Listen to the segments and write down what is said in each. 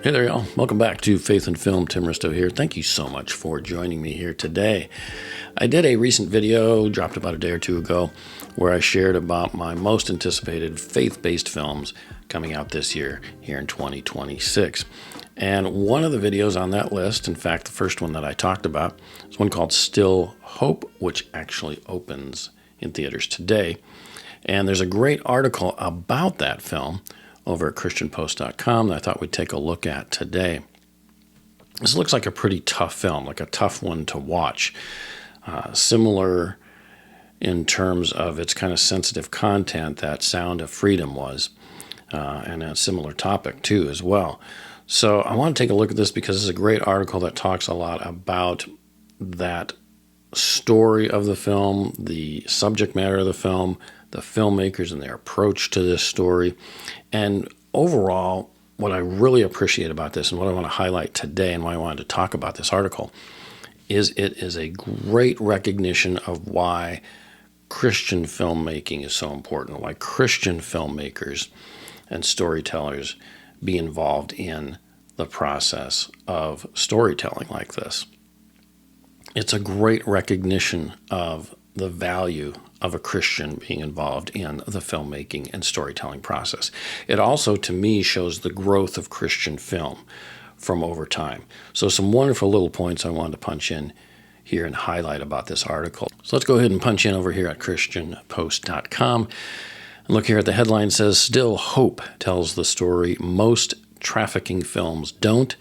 Hey there, y'all. Welcome back to Faith and Film. Tim Risto here. Thank you so much for joining me here today. I did a recent video, dropped about a day or two ago, where I shared about my most anticipated faith-based films coming out this year, here in 2026. And one of the videos on that list, in fact, the first one that I talked about, is one called Still Hope, which actually opens in theaters today. And there's a great article about that film over at christianpost.com that I thought we'd take a look at today. This looks like a pretty tough film, like a tough one to watch. Similar in terms of its kind of sensitive content that Sound of Freedom was, and a similar topic too as well. So I want to take a look at this because it's a great article that talks a lot about that story of the film, the subject matter of the film, the filmmakers and their approach to this story. And overall, what I really appreciate about this and what I want to highlight today and why I wanted to talk about this article is it is a great recognition of why Christian filmmaking is so important, why Christian filmmakers and storytellers be involved in the process of storytelling like this. It's a great recognition of the value of a Christian being involved in the filmmaking and storytelling process. It also, to me, shows the growth of Christian film from over time. So some wonderful little points I wanted to punch in here and highlight about this article. So let's go ahead and punch in over here at christianpost.com. And look here at the headline. It says, Still Hope tells the story most trafficking films don't,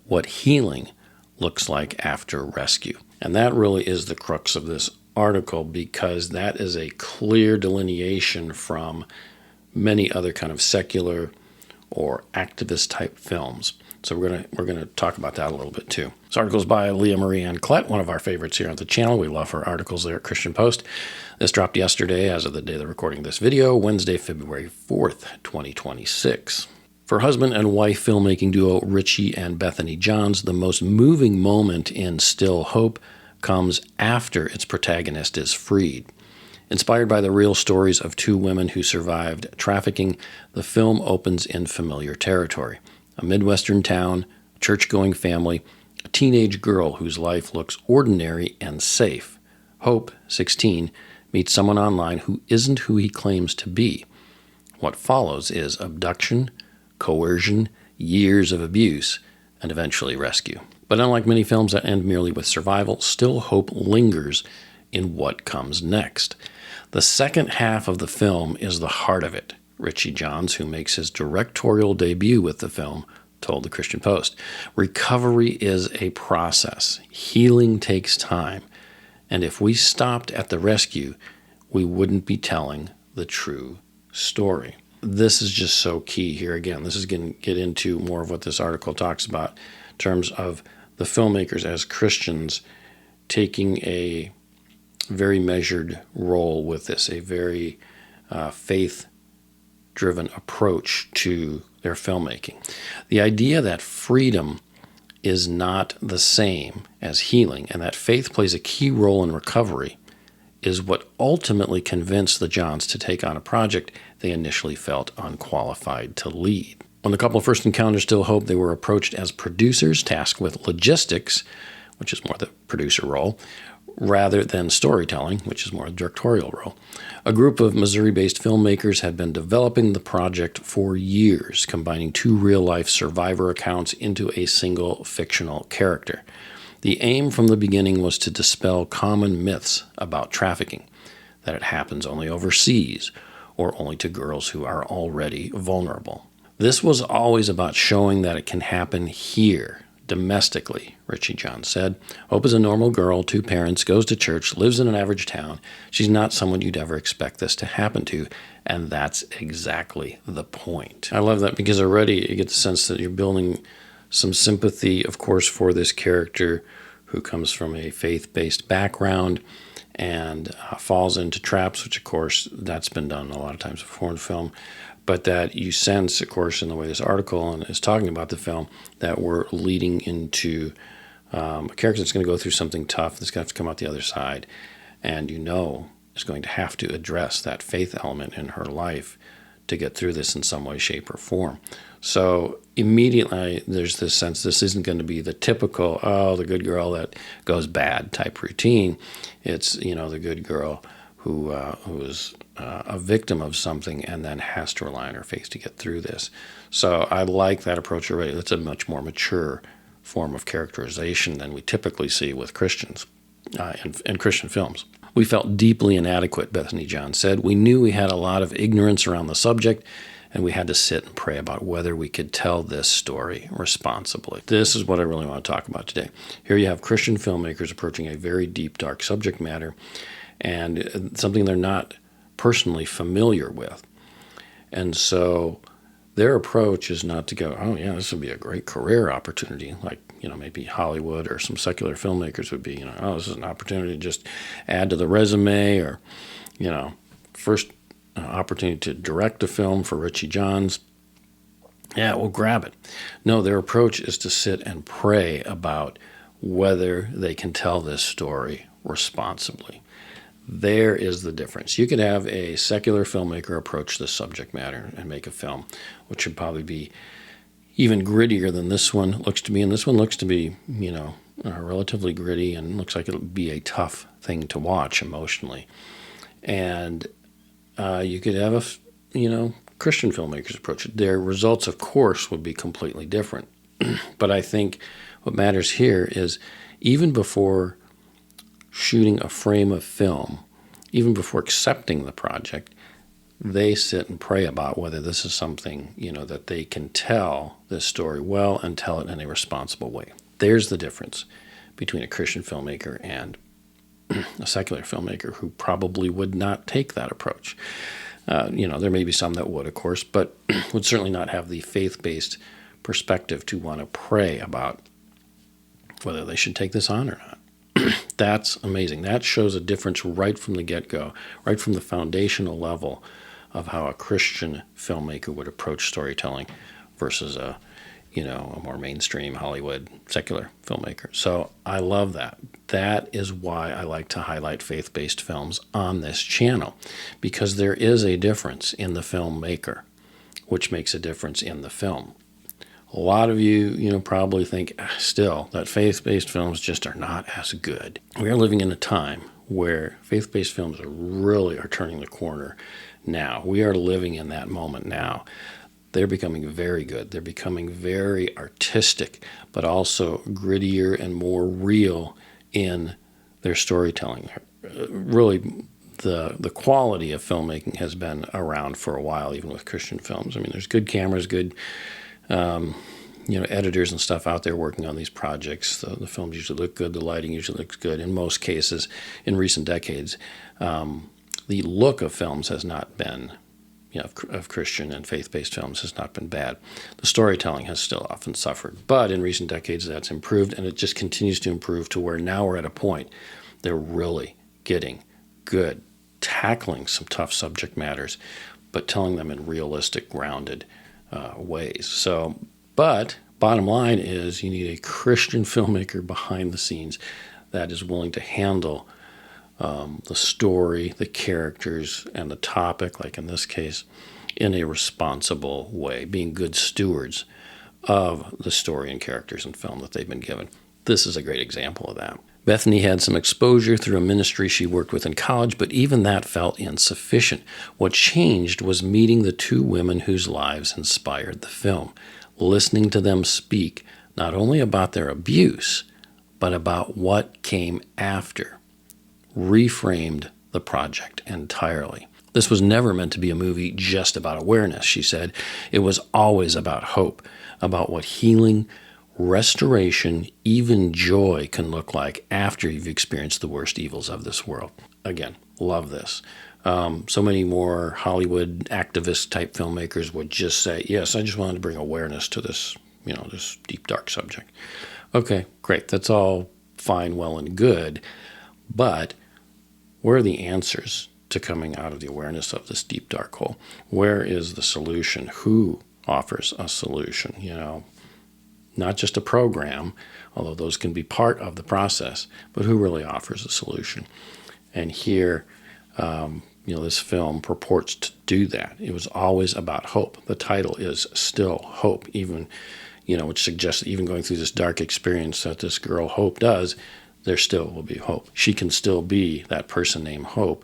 what healing looks like after rescue. And that really is the crux of this article, because that is a clear delineation from many other kind of secular or activist type films. So we're gonna talk about that a little bit too. This article is by Leah Marie Ann Klett, one of our favorites here on the channel. We love her articles there at Christian Post. This dropped yesterday as of the day of the recording of this video, Wednesday, February 4th, 2026. For husband and wife filmmaking duo Richie and Bethany Johns, the most moving moment in Still Hope comes after its protagonist is freed. Inspired by the real stories of two women who survived trafficking, the film opens in familiar territory. A Midwestern town, a church-going family, a teenage girl whose life looks ordinary and safe. Hope, 16, meets someone online who isn't who he claims to be. What follows is abduction, coercion, years of abuse, and eventually rescue. But unlike many films that end merely with survival, Still Hope lingers in what comes next. The second half of the film is the heart of it. Richie Johns, who makes his directorial debut with the film, told the Christian Post, recovery is a process. Healing takes time. And if we stopped at the rescue, we wouldn't be telling the true story. This is just so key here. Again, this is going to get into more of what this article talks about in terms of the filmmakers as Christians taking a very measured role with this, a very faith-driven approach to their filmmaking. The idea that freedom is not the same as healing and that faith plays a key role in recovery is what ultimately convinced the Johns to take on a project they initially felt unqualified to lead. When the couple first encountered Still Hope, they were approached as producers tasked with logistics, which is more the producer role, rather than storytelling, which is more the directorial role. A group of Missouri-based filmmakers had been developing the project for years, combining two real-life survivor accounts into a single fictional character. The aim from the beginning was to dispel common myths about trafficking, that it happens only overseas or only to girls who are already vulnerable. This was always about showing that it can happen here, domestically, Richie Johns said. Hope is a normal girl, 2 parents, goes to church, lives in an average town. She's not someone you'd ever expect this to happen to, and that's exactly the point. I love that because already you get the sense that you're building some sympathy, of course, for this character who comes from a faith-based background and falls into traps, which, of course, that's been done a lot of times before in film. But that you sense, of course, in the way this article is talking about the film, that we're leading into a character that's going to go through something tough, that's going to have to come out the other side, and is going to have to address that faith element in her life to get through this in some way, shape, or form. So immediately there's this sense this isn't going to be the typical, oh, the good girl that goes bad type routine. It's, the good girl who is a victim of something and then has to rely on her faith to get through this. So I like that approach already. That's a much more mature form of characterization than we typically see with Christians in Christian films. We felt deeply inadequate, Bethany Johns said. We knew we had a lot of ignorance around the subject, and we had to sit and pray about whether we could tell this story responsibly. This is what I really want to talk about today. Here you have Christian filmmakers approaching a very deep, dark subject matter, and something they're not personally familiar with. And so their approach is not to go, oh yeah, this would be a great career opportunity, like, maybe Hollywood or some secular filmmakers would be, oh, this is an opportunity to just add to the resume, or, first opportunity to direct a film for Richie Johns. Yeah, we'll grab it. No, their approach is to sit and pray about whether they can tell this story responsibly. There is the difference. You could have a secular filmmaker approach this subject matter and make a film, which would probably be even grittier than this one looks to be. And this one looks to be, relatively gritty and looks like it'll be a tough thing to watch emotionally. And you could have Christian filmmakers approach it. Their results, of course, would be completely different. But I think what matters here is even before shooting a frame of film, even before accepting the project, they sit and pray about whether this is something, that they can tell this story well and tell it in a responsible way. There's the difference between a Christian filmmaker and a secular filmmaker who probably would not take that approach. There may be some that would, of course, but would certainly not have the faith-based perspective to want to pray about whether they should take this on or not. That's amazing. That shows a difference right from the get-go, right from the foundational level of how a Christian filmmaker would approach storytelling versus a more mainstream Hollywood secular filmmaker. So I love that. That is why I like to highlight faith-based films on this channel, because there is a difference in the filmmaker, which makes a difference in the film. A lot of you, probably think still that faith-based films just are not as good. We are living in a time where faith-based films are turning the corner now. We are living in that moment now. They're becoming very good. They're becoming very artistic, but also grittier and more real in their storytelling. Really, the quality of filmmaking has been around for a while, even with Christian films. I mean, there's good cameras, good editors and stuff out there working on these projects. The films usually look good. The lighting usually looks good. In most cases, in recent decades, the look of films has not been, of Christian and faith-based films has not been bad. The storytelling has still often suffered. But in recent decades, that's improved, and it just continues to improve to where now we're at a point they're really getting good, tackling some tough subject matters, but telling them in realistic, grounded ways. So, but bottom line is you need a Christian filmmaker behind the scenes that is willing to handle the story, the characters, and the topic, like in this case, in a responsible way, being good stewards of the story and characters and film that they've been given. This is a great example of that. Bethany had some exposure through a ministry she worked with in college, but even that felt insufficient. What changed was meeting the two women whose lives inspired the film, listening to them speak not only about their abuse, but about what came after. Reframed the project entirely. This was never meant to be a movie just about awareness, she said. It was always about hope, about what healing, restoration, even joy can look like after you've experienced the worst evils of this world. Again, love this. So many more Hollywood activist type filmmakers would just say, yes, I just wanted to bring awareness to this, this deep, dark subject. Okay, great. That's all fine, well, and good. But where are the answers to coming out of the awareness of this deep, dark hole? Where is the solution? Who offers a solution? Not just a program, although those can be part of the process, but who really offers a solution? And here, this film purports to do that. It was always about hope. The title is Still Hope, even, which suggests that even going through this dark experience that this girl Hope does, there still will be hope. She can still be that person named Hope,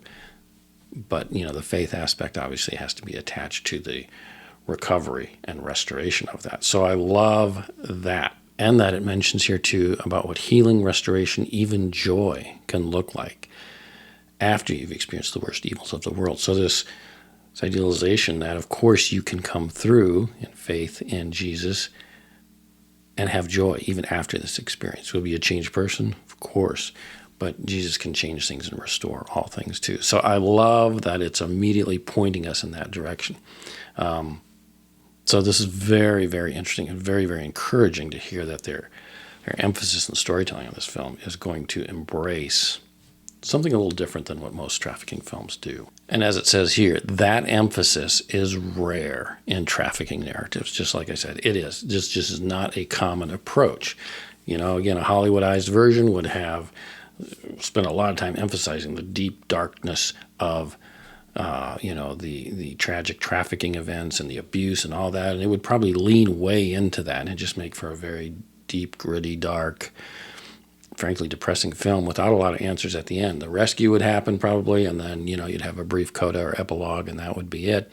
but, the faith aspect obviously has to be attached to the recovery and restoration of that. So I love that. And that it mentions here, too, about what healing, restoration, even joy can look like after you've experienced the worst evils of the world. So this idealization that, of course, you can come through in faith in Jesus and have joy even after this experience. Will be a changed person? Of course. But Jesus can change things and restore all things, too. So I love that it's immediately pointing us in that direction. So this is very, very interesting and very, very encouraging to hear that their emphasis in storytelling on this film is going to embrace something a little different than what most trafficking films do. And as it says here, that emphasis is rare in trafficking narratives. Just like I said, it is. Just is not a common approach. Again, a Hollywoodized version would have spent a lot of time emphasizing the deep darkness of the tragic trafficking events and the abuse and all that, and it would probably lean way into that, and it'd just make for a very deep, gritty, dark, frankly depressing film without a lot of answers at the end. The rescue would happen probably, and then you'd have a brief coda or epilogue, and that would be it.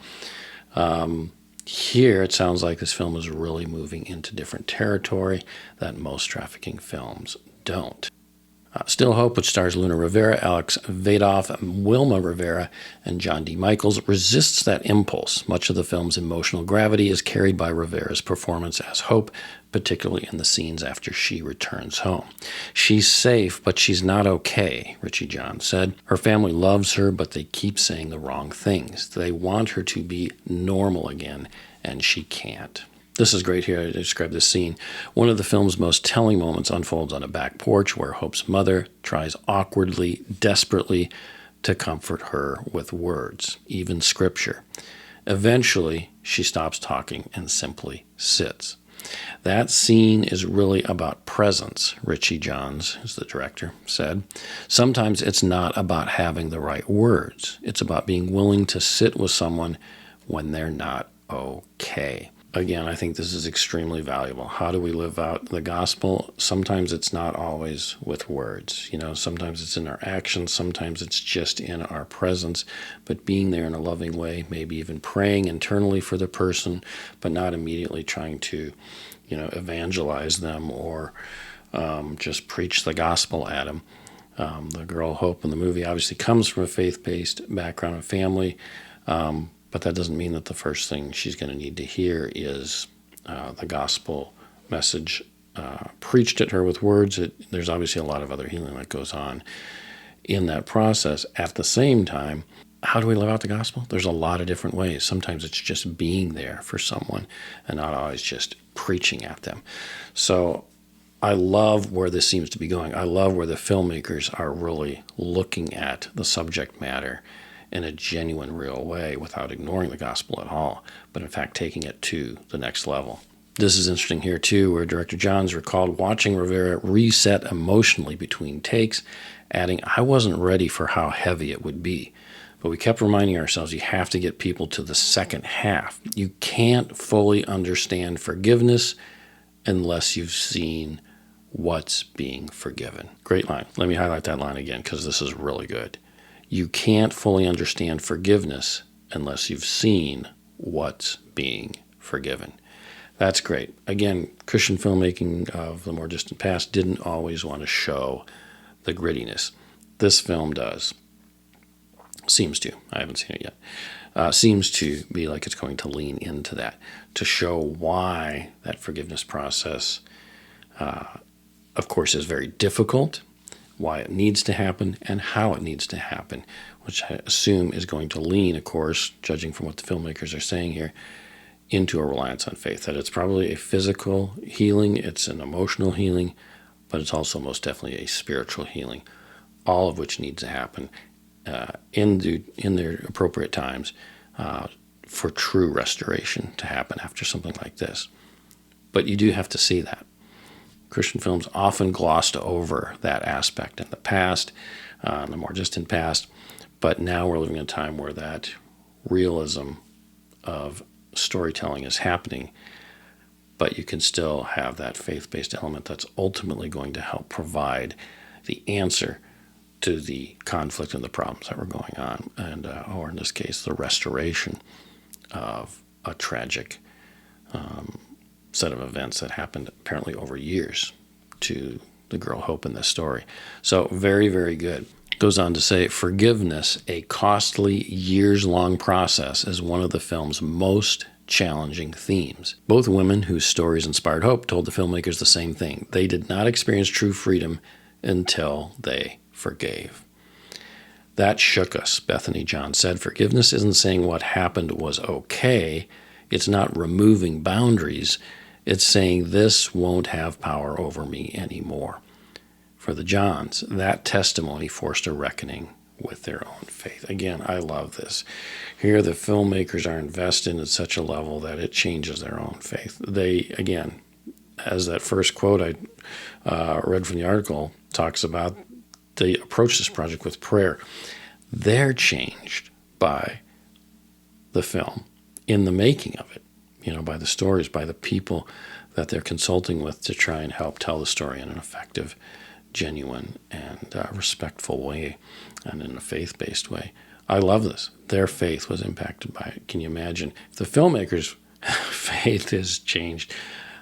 Here, it sounds like this film is really moving into different territory that most trafficking films don't. Still Hope, which stars Luna Rivera, Alex Vadoff, Wilma Rivera, and John D. Michaels, resists that impulse. Much of the film's emotional gravity is carried by Rivera's performance as Hope, particularly in the scenes after she returns home. She's safe, but she's not okay, Richie Johns said. Her family loves her, but they keep saying the wrong things. They want her to be normal again, and she can't. This is great here. I describe this scene. One of the film's most telling moments unfolds on a back porch where Hope's mother tries awkwardly, desperately to comfort her with words, even scripture. Eventually, she stops talking and simply sits. That scene is really about presence, Richie Johns, who's the director, said. Sometimes it's not about having the right words. It's about being willing to sit with someone when they're not okay. Again, I think this is extremely valuable. How do we live out the gospel? Sometimes it's not always with words. Sometimes it's in our actions. Sometimes it's just in our presence. But being there in a loving way, maybe even praying internally for the person, but not immediately trying to, evangelize them or just preach the gospel at them. The girl Hope in the movie obviously comes from a faith-based background and family. But that doesn't mean that the first thing she's going to need to hear is the gospel message preached at her with words. There's obviously a lot of other healing that goes on in that process. At the same time, how do we live out the gospel? There's a lot of different ways. Sometimes it's just being there for someone and not always just preaching at them. So I love where this seems to be going. I love where the filmmakers are really looking at the subject matter in a genuine, real way without ignoring the gospel at all, but in fact taking it to the next level. This is interesting here, too, where Director Johns recalled watching Rivera reset emotionally between takes, adding, "I wasn't ready for how heavy it would be." But we kept reminding ourselves you have to get people to the second half. You can't fully understand forgiveness unless you've seen what's being forgiven. Great line. Let me highlight that line again because this is really good. You can't fully understand forgiveness unless you've seen what's being forgiven. That's great. Again, Christian filmmaking of the more distant past didn't always want to show the grittiness. This film does. Seems to. I haven't seen it yet. Seems to be like it's going to lean into that, to show why that forgiveness process, of course, is very difficult, why it needs to happen, and how it needs to happen, which I assume is going to lean, of course, judging from what the filmmakers are saying here, into a reliance on faith. That it's probably a physical healing, it's an emotional healing, but it's also most definitely a spiritual healing, all of which needs to happen in their appropriate times for true restoration to happen after something like this. But you do have to see that. Christian films often glossed over that aspect in the past, in the more distant past, But now we're living in a time where that realism of storytelling is happening, but you can still have that faith-based element that's ultimately going to help provide the answer to the conflict and the problems that were going on, and or in this case, the restoration of a tragic set of events that happened apparently over years to the girl Hope in this story. So very, very good. Goes on to say, forgiveness, a costly, years-long process, is one of the film's most challenging themes. Both women whose stories inspired Hope told the filmmakers the same thing. They did not experience true freedom until they forgave. That shook us, Bethany Johns said. Forgiveness isn't saying what happened was okay. It's not removing boundaries. It's saying this won't have power over me anymore. For the Johns, that testimony forced a reckoning with their own faith. Again, I love this. Here, the filmmakers are invested at such a level that it changes their own faith. They, again, as that first quote I read from the article talks about, they approach this project with prayer. They're changed by the film in the making of it, by the stories, by the people that they're consulting with to try and help tell the story in an effective, genuine, and respectful way, and in a faith-based way. I love this. Their faith was impacted by it. Can you imagine? If the filmmakers' faith is changed,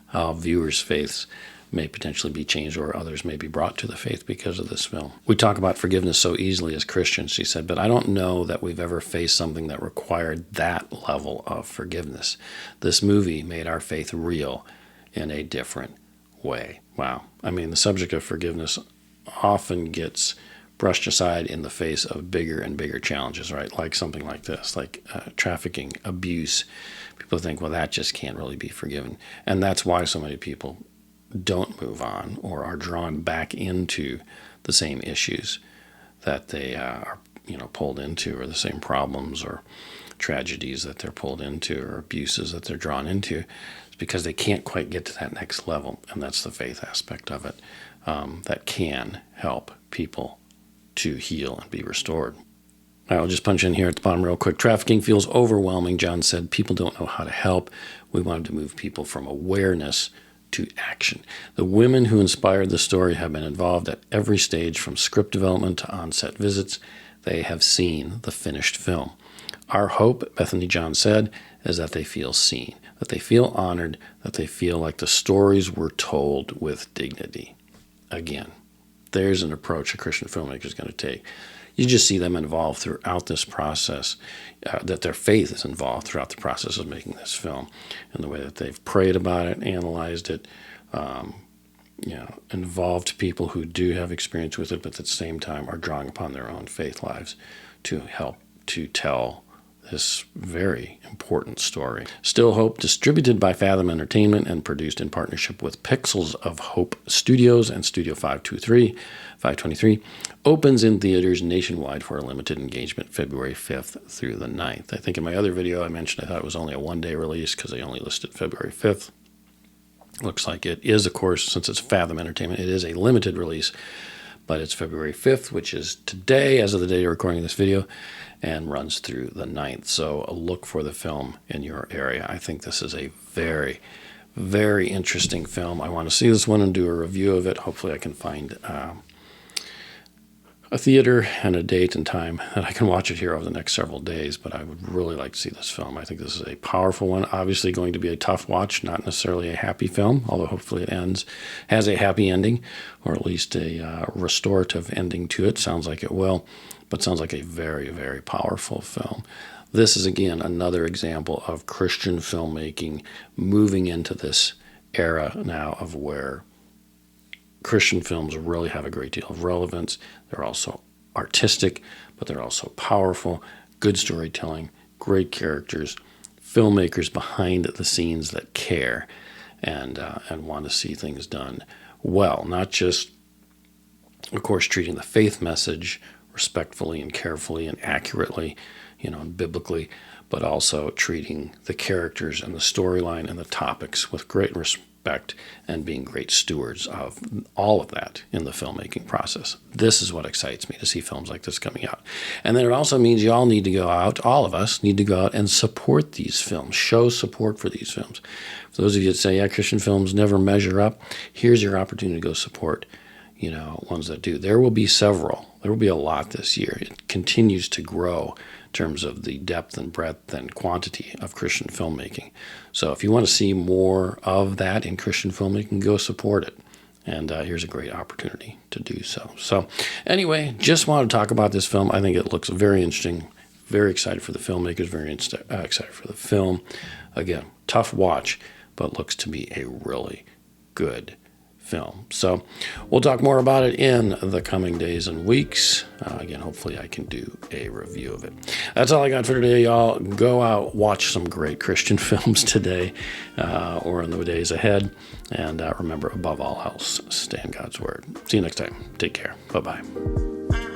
how viewers' faiths may potentially be changed, or others may be brought to the faith because of this film. We talk about forgiveness so easily as Christians, she said, but I don't know that we've ever faced something that required that level of forgiveness. This movie made our faith real in a different way. Wow. I mean, the subject of forgiveness often gets brushed aside in the face of bigger and bigger challenges, right? Like something like this, like trafficking, abuse. People think, well, that just can't really be forgiven. And that's why so many people don't move on or are drawn back into the same issues that they are pulled into, or the same problems or tragedies that they're pulled into, or abuses that they're drawn into. It's because they can't quite get to that next level, and that's the faith aspect of it that can help people to heal and be restored. I'll just punch in here at the bottom real quick. Trafficking feels overwhelming, John said. People don't know how to help. We wanted to move people from awareness to action. The women who inspired the story have been involved at every stage, from script development to on-set visits. They have seen the finished film. Our hope, Bethany Johns said, is that they feel seen, that they feel honored, that they feel like the stories were told with dignity. Again, there's an approach a Christian filmmaker is going to take. You just see them involved throughout this process, that their faith is involved throughout the process of making this film, in the way that they've prayed about it, analyzed it, involved people who do have experience with it, but at the same time are drawing upon their own faith lives to help to tell this very important story. Still Hope, distributed by Fathom Entertainment and produced in partnership with Pixels of Hope Studios and Studio 523, opens in theaters nationwide for a limited engagement February 5th through the 9th. I think in my other video I mentioned I thought it was only a one-day release because they only listed February 5th. Looks like it is, of course, since it's Fathom Entertainment, it is a limited release, but it's February 5th, which is today as of the day of recording this video, and runs through the 9th. So a look for the film in your area. I think this is a very, very interesting film. I want to see this one and do a review of it. Hopefully I can find a theater and a date and time that I can watch it here over the next several days, but I would really like to see this film. I think this is a powerful one. Obviously going to be a tough watch, not necessarily a happy film, although hopefully it has a happy ending, or at least a restorative ending to it. Sounds like it will, but sounds like a very, very powerful film. This is, again, another example of Christian filmmaking moving into this era now of where Christian films really have a great deal of relevance. They're also artistic, but they're also powerful, good storytelling, great characters, filmmakers behind the scenes that care and want to see things done well. Not just, of course, treating the faith message respectfully and carefully and accurately, and biblically, but also treating the characters and the storyline and the topics with great respect and being great stewards of all of that in the filmmaking process. This is what excites me, to see films like this coming out. And then it also means you all need to go out, all of us need to go out and support these films, show support for these films. For those of you that say, yeah, Christian films never measure up, here's your opportunity to go support, ones that do. There will be several. There will be a lot this year. It continues to grow in terms of the depth and breadth and quantity of Christian filmmaking. So if you want to see more of that in Christian filmmaking, go support it. And here's a great opportunity to do so. So anyway, just wanted to talk about this film. I think it looks very interesting. Very excited for the filmmakers, very excited for the film. Again, tough watch, but looks to be a really good film. So we'll talk more about it in the coming days and weeks. Again, hopefully I can do a review of it. That's all I got for today, y'all. Go out, watch some great Christian films today or in the days ahead. And remember, above all else, stay in God's Word. See you next time. Take care. Bye-bye.